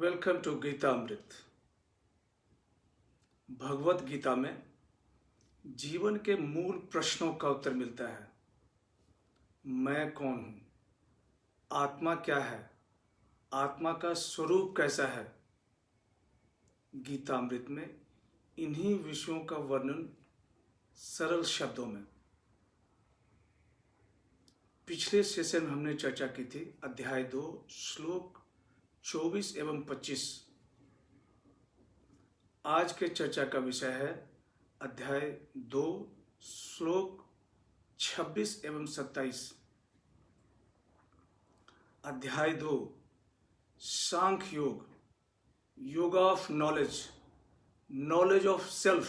Welcome to Gita अमृत। भगवत गीता में जीवन के मूल प्रश्नों का उत्तर मिलता है। मैं कौन हूँ? आत्मा क्या है? आत्मा का स्वरूप कैसा है? गीता अमृत में इन्हीं विषयों का वर्णन सरल शब्दों में। पिछले सेशन में हमने चर्चा की थी अध्याय 2 श्लोक 24 एवं 25। आज के चर्चा का विषय है अध्याय 2 श्लोक 26 एवं 27। अध्याय 2 सांख्य योग, योग of knowledge, knowledge of self.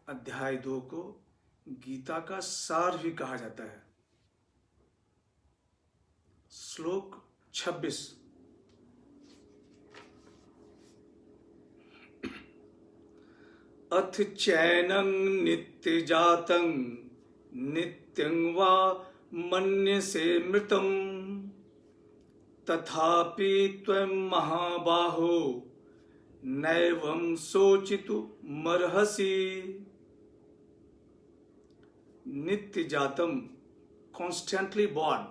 अध्याय 2 को गीता का सार भी कहा जाता है। श्लोक 26। अथ चैनं नित्यजातं नित्यं वा मन्यसे मृतं तथापि त्वं महाबाहो नैवं शोचितुमर्हसि। नित्यजातं कॉन्स्टेंटली बॉर्न,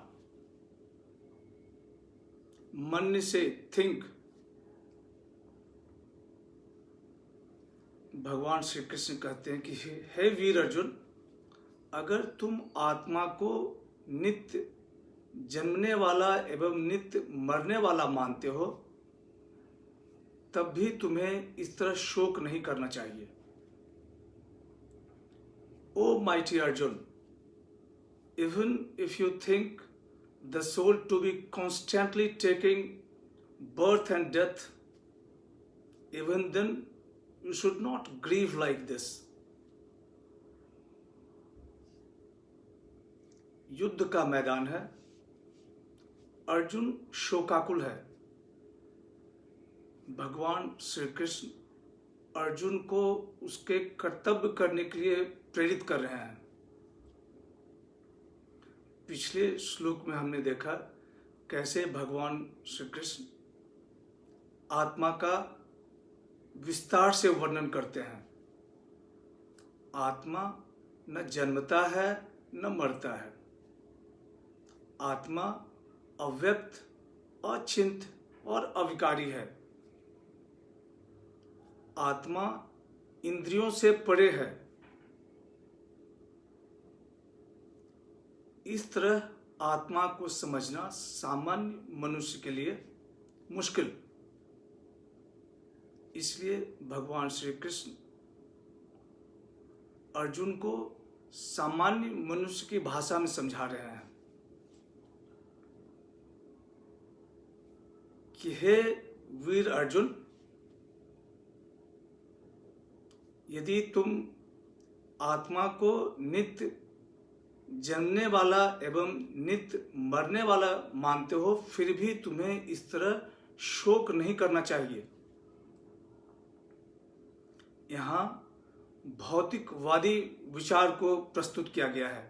मन्यसे थिंक। भगवान श्री कृष्ण कहते हैं कि हे वीर अर्जुन, अगर तुम आत्मा को नित्य जन्मने वाला एवं नित्य मरने वाला मानते हो तब भी तुम्हें इस तरह शोक नहीं करना चाहिए। O mighty Arjun, even if you think the soul to be constantly taking birth and death, even then you should not grieve like this. युद्ध का मैदान है, अर्जुन शोकाकुल है। भगवान श्री कृष्ण अर्जुन को उसके कर्तव्य करने के लिए प्रेरित कर रहे हैं। पिछले श्लोक में हमने देखा कैसे भगवान श्री कृष्ण आत्मा का विस्तार से वर्णन करते हैं। आत्मा न जन्मता है न मरता है। आत्मा अव्यक्त, अचिंत और अविकारी है। आत्मा इंद्रियों से परे है। इस तरह आत्मा को समझना सामान्य मनुष्य के लिए मुश्किल। इसलिए भगवान श्री कृष्ण अर्जुन को सामान्य मनुष्य की भाषा में समझा रहे हैं कि हे वीर अर्जुन, यदि तुम आत्मा को नित्य जन्मने वाला एवं नित्य मरने वाला मानते हो फिर भी तुम्हें इस तरह शोक नहीं करना चाहिए। यहाँ भौतिकवादी विचार को प्रस्तुत किया गया है।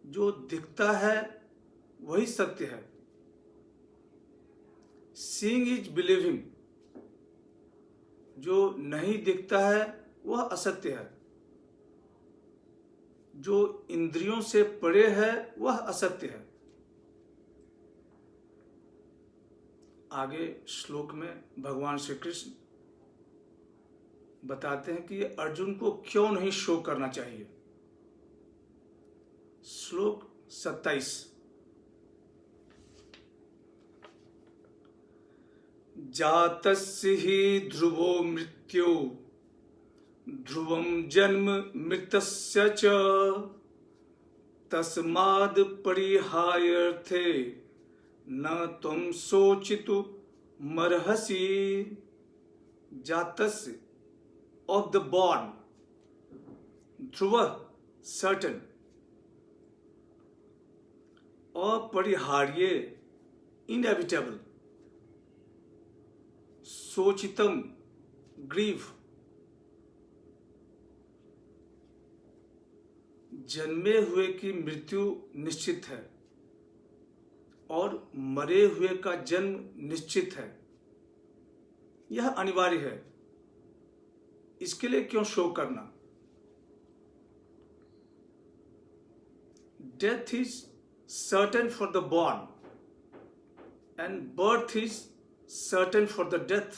जो दिखता है वही सत्य है। Seeing is believing. जो नहीं दिखता है वह असत्य है। जो इंद्रियों से परे है वह असत्य है। आगे श्लोक में भगवान श्री कृष्ण बताते हैं कि अर्जुन को क्यों नहीं शोक करना चाहिए। श्लोक 27। जातस्य हि ध्रुवो मृत्यो ध्रुवं जन्म मृतस्य च तस्माद् परिहायर्थे न त्वं शोचितुमर्हसि। जातस्य of the born, Dhruv certain, अपरिहार्य inevitable, शोचितम grief, जन्मे हुए की मृत्यु निश्चित है और मरे हुए का जन्म निश्चित है, यह अनिवार्य है। इसके लिए क्यों शोक करना? Death is certain for the born and birth is certain for the death.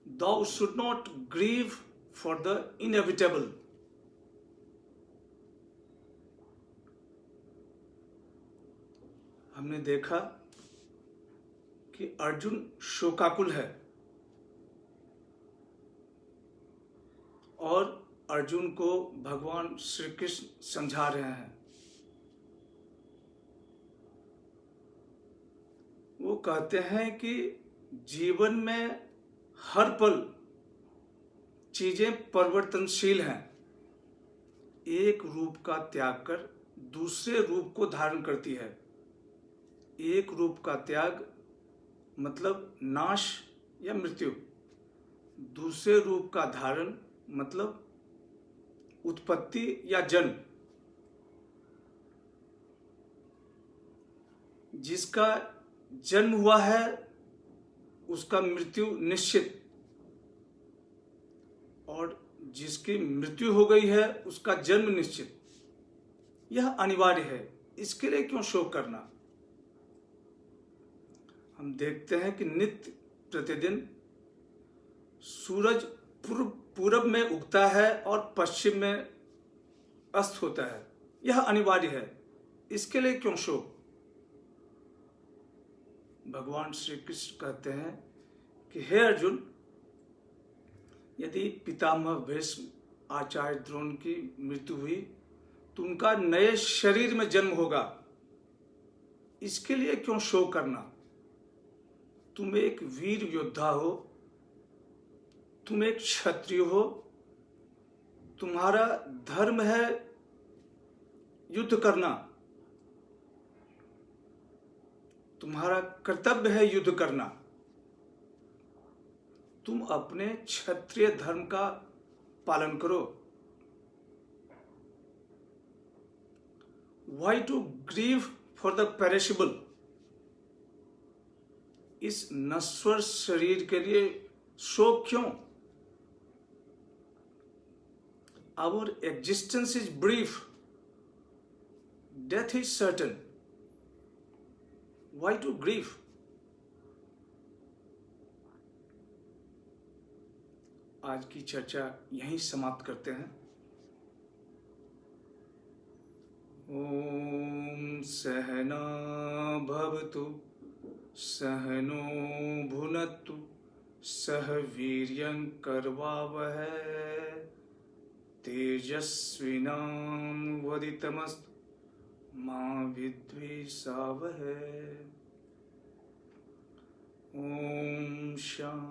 Thou should not grieve for the inevitable. हमने देखा कि अर्जुन शोकाकुल है और अर्जुन को भगवान श्री कृष्ण समझा रहे हैं। वो कहते हैं कि जीवन में हर पल चीजें परिवर्तनशील हैं। एक रूप का त्याग कर दूसरे रूप को धारण करती है। एक रूप का त्याग मतलब नाश या मृत्यु, दूसरे रूप का धारण मतलब उत्पत्ति या जन्म। जिसका जन्म हुआ है उसका मृत्यु निश्चित, और जिसकी मृत्यु हो गई है उसका जन्म निश्चित। यह अनिवार्य है, इसके लिए क्यों शोक करना? हम देखते हैं कि नित्य प्रतिदिन सूरज पूरब में उगता है और पश्चिम में अस्त होता है। यह अनिवार्य है, इसके लिए क्यों शोक? भगवान श्री कृष्ण कहते हैं कि हे अर्जुन, यदि पितामह भीष्म, आचार्य द्रोण की मृत्यु हुई तो उनका नए शरीर में जन्म होगा। इसके लिए क्यों शोक करना? तुम एक वीर योद्धा हो, तुम एक क्षत्रिय हो, तुम्हारा धर्म है युद्ध करना, तुम्हारा कर्तव्य है युद्ध करना। तुम अपने क्षत्रिय धर्म का पालन करो। Why to grieve for the perishable? इस नश्वर शरीर के लिए शोक क्यों? Our existence is brief. Death is certain. Why to grieve? आज की चर्चा यहीं समाप्त करते हैं। ओम सहना भवतु सहनो भुनक्तु सह वीर्यं करवावहै तेजस्विनां वदितमस्तु मा विद्विषावहै। ओम शांति।